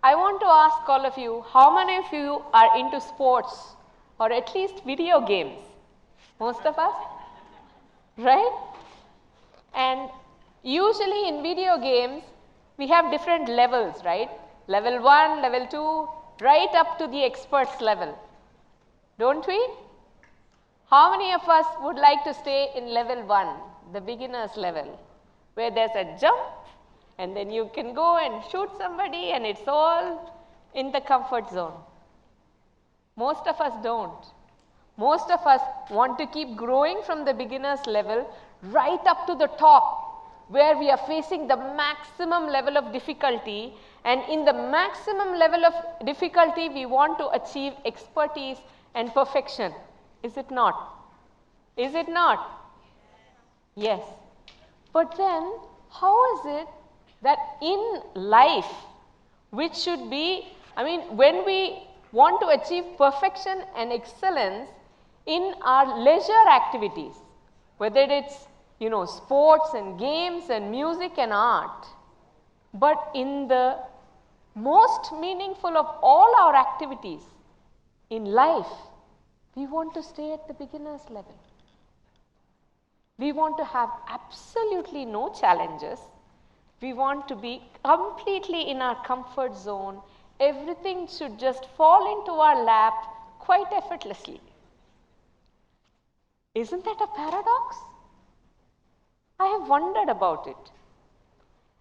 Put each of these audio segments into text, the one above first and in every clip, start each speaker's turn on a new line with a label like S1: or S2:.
S1: I want to ask all of you, how many of you are into sports or at least video games? Most of us, right? And usually in video games, we have different levels, right? Level 1, level 2, right up to the experts level. Don't we? How many of us would like to stay in level 1, the beginner's level, where there's a jump and then you can go and shoot somebody and it's all in the comfort zone? Most of us don't. Most of us want to keep growing from the beginner's level right up to the top, where we are facing the maximum level of difficulty, and in the maximum level of difficulty we want to achieve expertise and perfection. Is it not? Is it not? Yes. But then how is it that in life, which should be, when we want to achieve perfection and excellence in our leisure activities, whether it's sports and games and music and art, but in the most meaningful of all our activities in life, we want to stay at the beginner's level. We want to have absolutely no challenges. We want to be completely in our comfort zone. Everything should just fall into our lap quite effortlessly. Isn't that a paradox? I have wondered about it.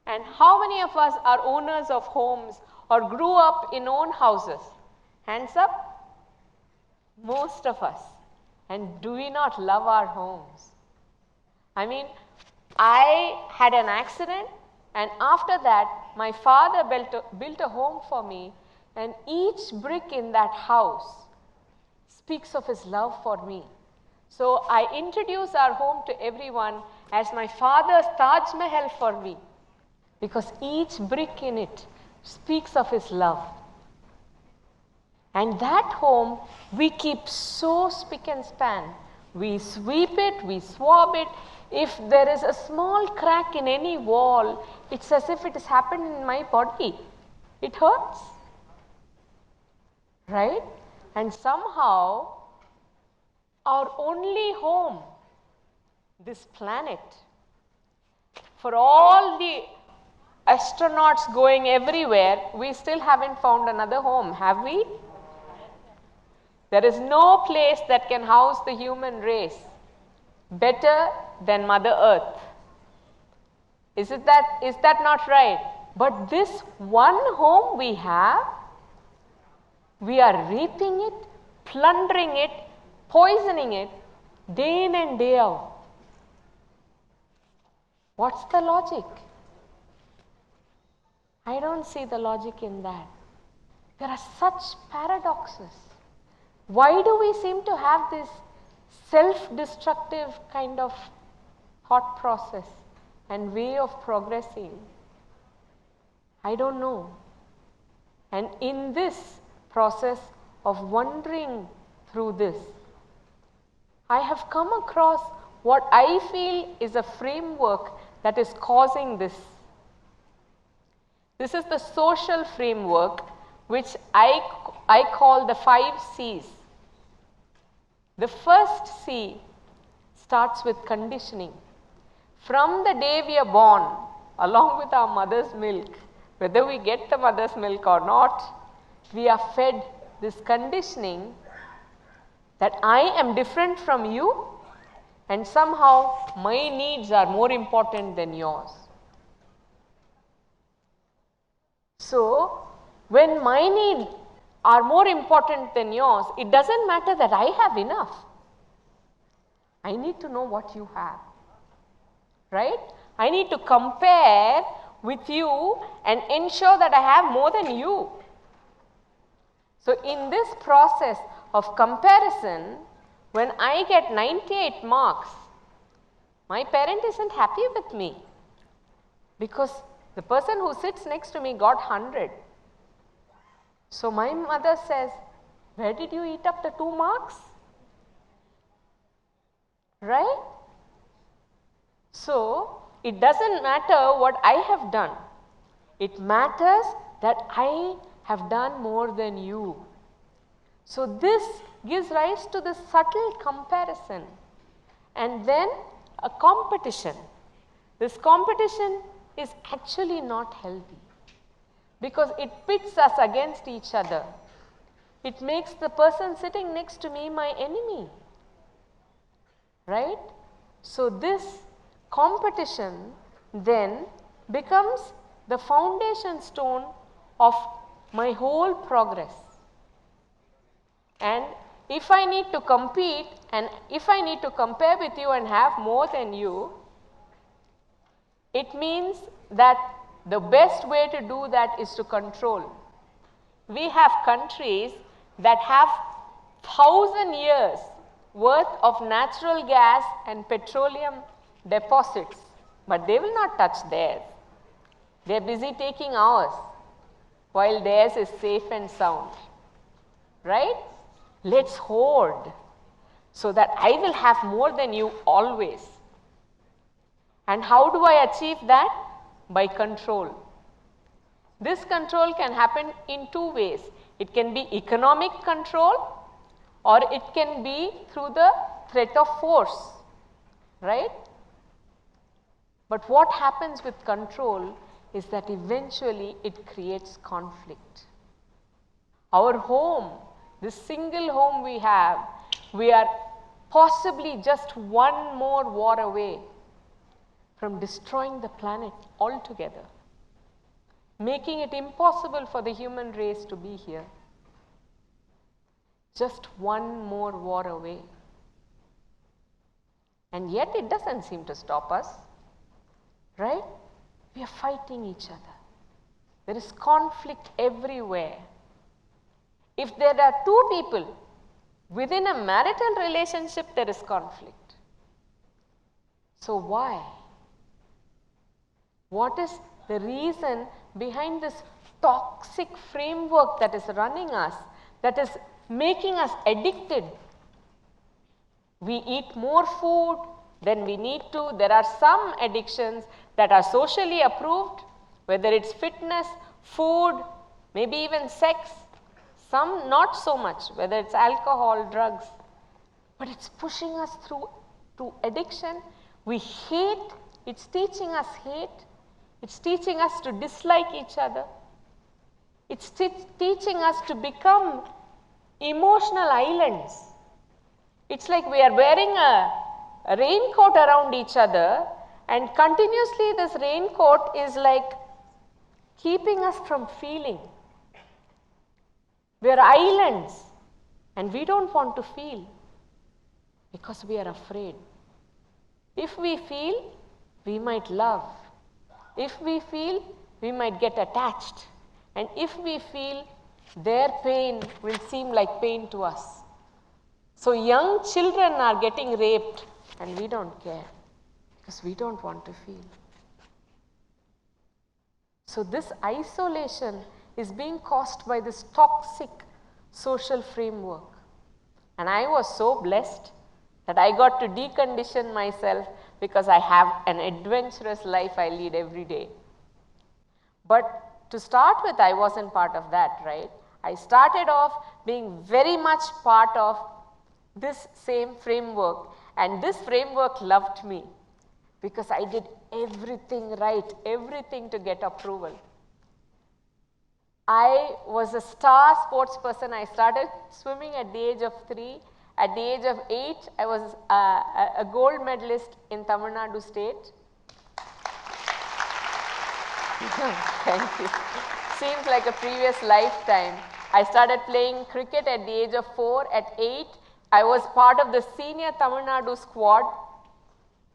S1: And how many of us are owners of homes or grew up in own houses? Hands up. Most of us. And do we not love our homes? I had an accident, and after that my father built a home for me, and each brick in that house speaks of his love for me. So I introduce our home to everyone as my father's Taj Mahal for me, because each brick in it speaks of his love. And that home we keep so spick and span. We sweep it, we swab it. If there is a small crack in any wall, it's as if it has happened in my body. It hurts, right? And somehow our only home, this planet, for all the astronauts going everywhere, we still haven't found another home, have we? There is no place that can house the human race better than Mother Earth. Is that not right? But this one home we have, we are reaping it, plundering it, poisoning it day in and day out. What's the logic? I don't see the logic in that. There are such paradoxes. Why do we seem to have this self-destructive kind of thought process and way of progressing? I don't know. And in this process of wandering through this, I have come across what I feel is a framework that is causing this. This is the social framework which I call the 5 C's. The first C starts with conditioning. From the day we are born, along with our mother's milk, whether we get the mother's milk or not, we are fed this conditioning that I am different from you and somehow my needs are more important than yours. So, when my needs are more important than yours, it doesn't matter that I have enough. I need to know what you have, right? I need to compare with you and ensure that I have more than you. So in this process of comparison, when I get 98 marks, my parent isn't happy with me because the person who sits next to me got 100. So my mother says, where did you eat up the 2 marks? Right? So it doesn't matter what I have done. It matters that I have done more than you. So this gives rise to this subtle comparison and then a competition. This competition is actually not healthy because it pits us against each other. It makes the person sitting next to me my enemy, right? So this competition then becomes the foundation stone of my whole progress. And if I need to compete and if I need to compare with you and have more than you, it means that the best way to do that is to control. We have countries that have 1,000 years worth of natural gas and petroleum deposits, but they will not touch theirs. They are busy taking ours while theirs is safe and sound, right? Let's hoard so that I will have more than you always. And how do I achieve that? By control. This control can happen in two ways. It can be economic control or it can be through the threat of force, right? But what happens with control is that eventually it creates conflict. Our home, this single home we have, we are possibly just one more war away from destroying the planet altogether, making it impossible for the human race to be here. Just one more war away. And yet it doesn't seem to stop us, right? We are fighting each other. There is conflict everywhere. If there are two people within a marital relationship, there is conflict. So why? What is the reason behind this toxic framework that is running us, that is making us addicted? We eat more food than we need to. There are some addictions that are socially approved, whether it's fitness, food, maybe even sex. Some not so much, whether it's alcohol, drugs. But it's pushing us through to addiction. We hate, it's teaching us hate. It's teaching us to dislike each other. It's teaching us to become emotional islands. It's like we are wearing a raincoat around each other, and continuously this raincoat is like keeping us from feeling. We are islands and we don't want to feel because we are afraid. If we feel, we might love. If we feel, we might get attached. And if we feel, their pain will seem like pain to us. So young children are getting raped and we don't care because we don't want to feel. So this isolation is being caused by this toxic social framework. And I was so blessed that I got to decondition myself because I have an adventurous life I lead every day. But to start with, I wasn't part of that, right? I started off being very much part of this same framework, and this framework loved me because I did everything right, everything to get approval. I was a star sports person. I started swimming at the age of 3. At the age of 8, I was a gold medalist in Tamil Nadu state. Thank you. Seems like a previous lifetime. I started playing cricket at the age of 4. At 8, I was part of the senior Tamil Nadu squad.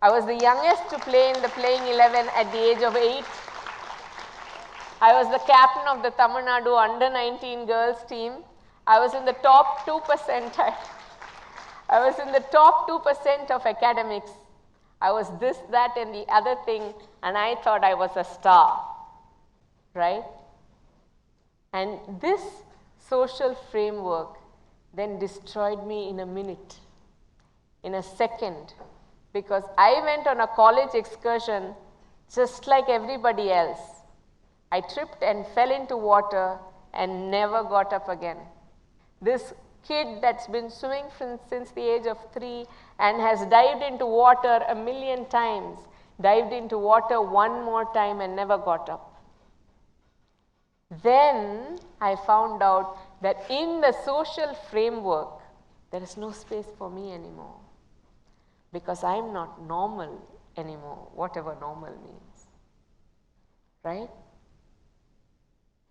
S1: I was the youngest to play in the playing 11 at the age of 8. I was the captain of the Tamil Nadu under 19 girls team. I was in the top 2%. I was in the top 2% of academics. I was this, that, and the other thing, and I thought I was a star, right? And this social framework then destroyed me in a minute, in a second, because I went on a college excursion just like everybody else. I tripped and fell into water and never got up again. This kid that's been swimming since the age of 3 and has dived into water 1,000,000 times, dived into water one more time and never got up. Then I found out that in the social framework, there is no space for me anymore, because I am not normal anymore, whatever normal means, right?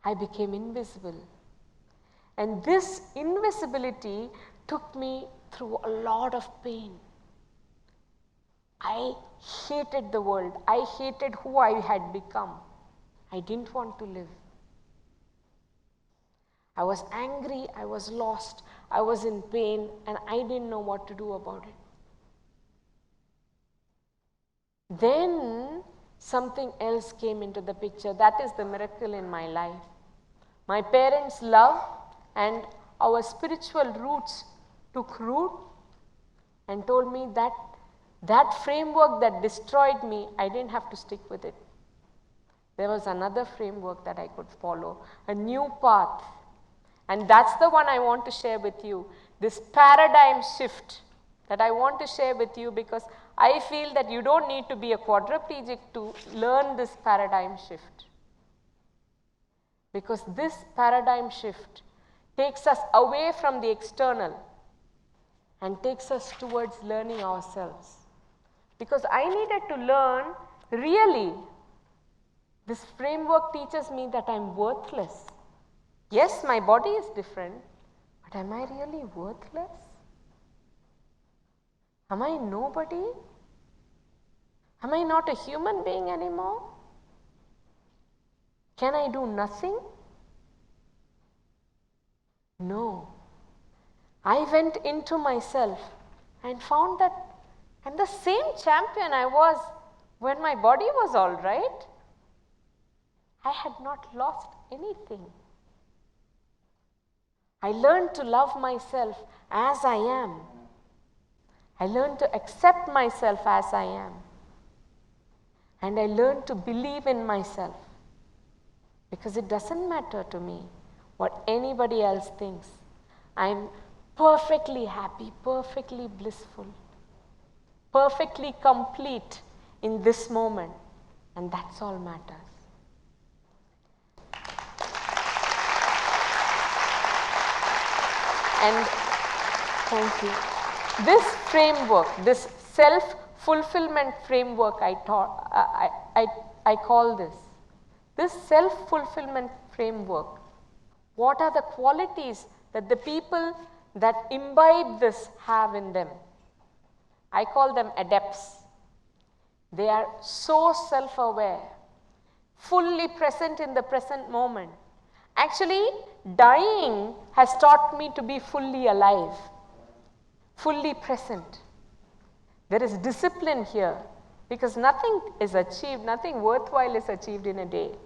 S1: I became invisible. And this invisibility took me through a lot of pain. I hated the world. I hated who I had become. I didn't want to live. I was angry, I was lost, I was in pain, and I didn't know what to do about it. Then something else came into the picture. That is the miracle in my life. My parents' love and our spiritual roots took root and told me that that framework that destroyed me, I didn't have to stick with it. There was another framework that I could follow, a new path. And that's the one I want to share with you, this paradigm shift that I want to share with you, because I feel that you don't need to be a quadriplegic to learn this paradigm shift. Because this paradigm shift takes us away from the external and takes us towards learning ourselves. Because I needed to learn, really, this framework teaches me that I'm worthless. Yes, my body is different, but am I really worthless? Am I nobody? Am I not a human being anymore? Can I do nothing? No. I went into myself and found that I'm the same champion I was when my body was all right. I had not lost anything. I learned to love myself as I am. I learned to accept myself as I am. And I learned to believe in myself, because it doesn't matter to me what anybody else thinks. I'm perfectly happy, perfectly blissful, perfectly complete in this moment, and that's all matters. And thank you. This framework, this self-fulfillment framework, I call this self-fulfillment framework. What are the qualities that the people that imbibe this have in them? I call them adepts. They are so self-aware, fully present in the present moment. Actually, dying has taught me to be fully alive, fully present. There is discipline here, because nothing is achieved, nothing worthwhile is achieved in a day.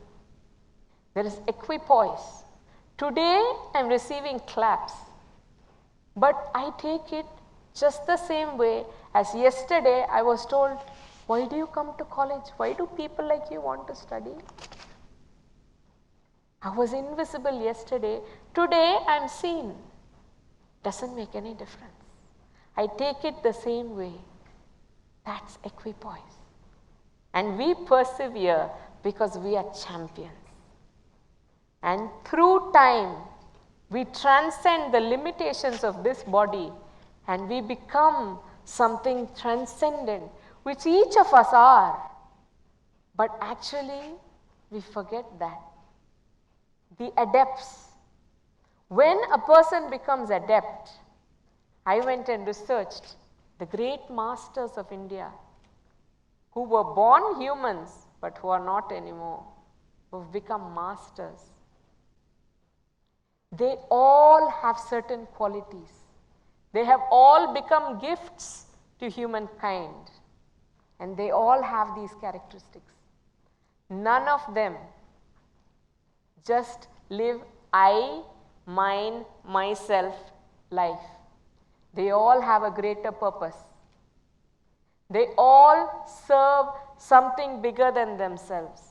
S1: There is equipoise. Today I am receiving claps, but I take it just the same way as yesterday I was told, why do you come to college? Why do people like you want to study? I was invisible yesterday. Today I am seen. Doesn't make any difference. I take it the same way. That's equipoise. And we persevere because we are champions. And through time, we transcend the limitations of this body and we become something transcendent, which each of us are. But actually, we forget that. The adepts. When a person becomes adept, I went and researched the great masters of India who were born humans but who are not anymore, who have become masters. They all have certain qualities. They have all become gifts to humankind, and they all have these characteristics. None of them just live I, mine, myself life. They all have a greater purpose. They all serve something bigger than themselves.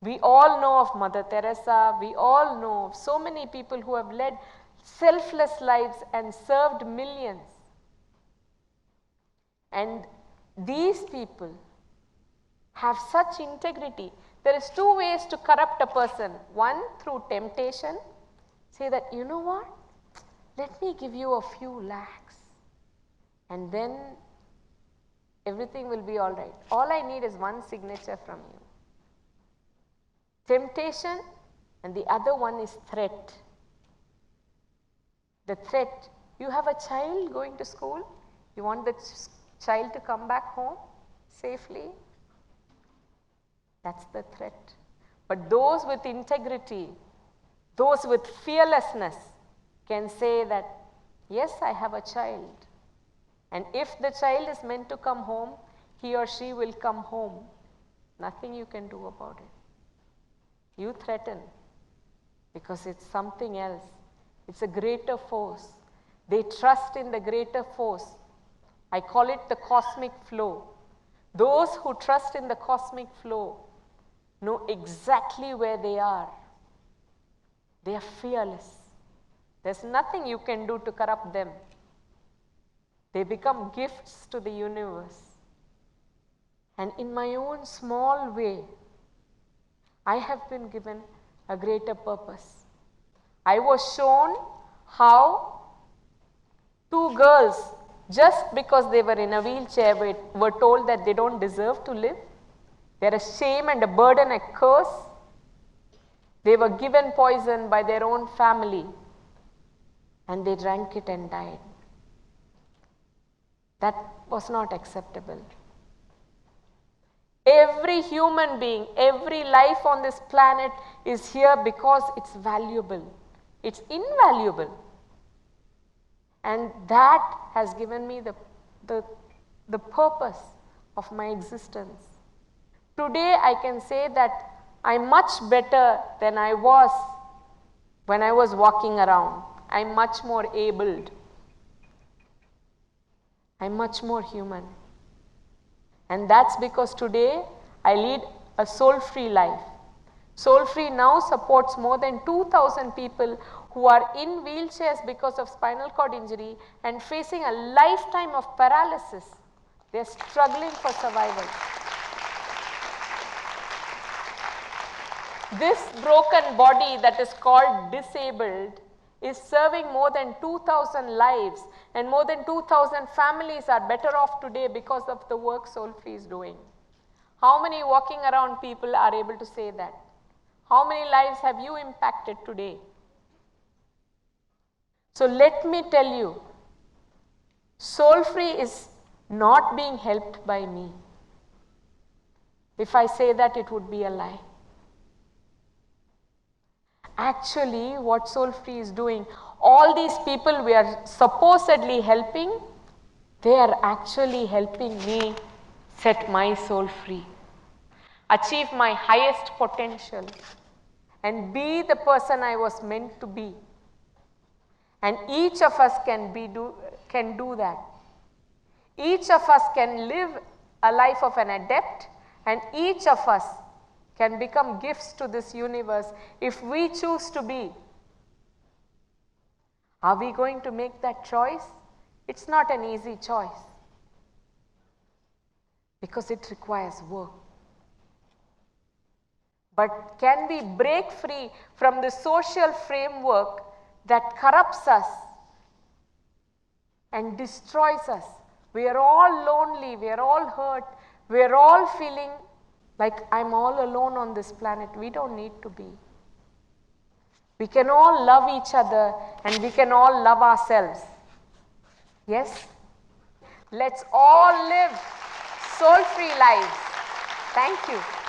S1: We all know of Mother Teresa, we all know of so many people who have led selfless lives and served millions. And these people have such integrity. There is two ways to corrupt a person. One, through temptation. Say that, you know what, let me give you a few lakhs and then everything will be all right. All I need is one signature from you. Temptation, and the other one is threat. The threat, you have a child going to school, you want the child to come back home safely. That's the threat. But those with integrity, those with fearlessness can say that, yes, I have a child. And if the child is meant to come home, he or she will come home. Nothing you can do about it. You threaten because it's something else. It's a greater force. They trust in the greater force. I call it the cosmic flow. Those who trust in the cosmic flow know exactly where they are. They are fearless. There's nothing you can do to corrupt them. They become gifts to the universe. And in my own small way, I have been given a greater purpose. I was shown how two girls, just because they were in a wheelchair, were told that they don't deserve to live. They're a shame and a burden, a curse. They were given poison by their own family and they drank it and died. That was not acceptable. Every human being, every life on this planet is here because it's valuable. It's invaluable. And that has given me the purpose of my existence. Today I can say that I'm much better than I was when I was walking around. I'm much more abled. I'm much more human. And that's because today I lead a soul-free life. Soul-free now supports more than 2,000 people who are in wheelchairs because of spinal cord injury and facing a lifetime of paralysis. They're struggling for survival. This broken body that is called disabled is serving more than 2,000 lives, and more than 2,000 families are better off today because of the work Soul-Free is doing. How many walking around people are able to say that? How many lives have you impacted today? So let me tell you, Soul-Free is not being helped by me. If I say that, it would be a lie. Actually, what Soul-Free is doing, all these people we are supposedly helping, they are actually helping me set my soul free, achieve my highest potential, and be the person I was meant to be. And each of us can do that. Each of us can live a life of an adept, and each of us can become gifts to this universe if we choose to be. Are we going to make that choice? It's not an easy choice because it requires work. But can we break free from the social framework that corrupts us and destroys us? We are all lonely, we are all hurt, we are all feeling like I'm all alone on this planet. We don't need to be. We can all love each other and we can all love ourselves. Yes? Let's all live soul-free lives. Thank you.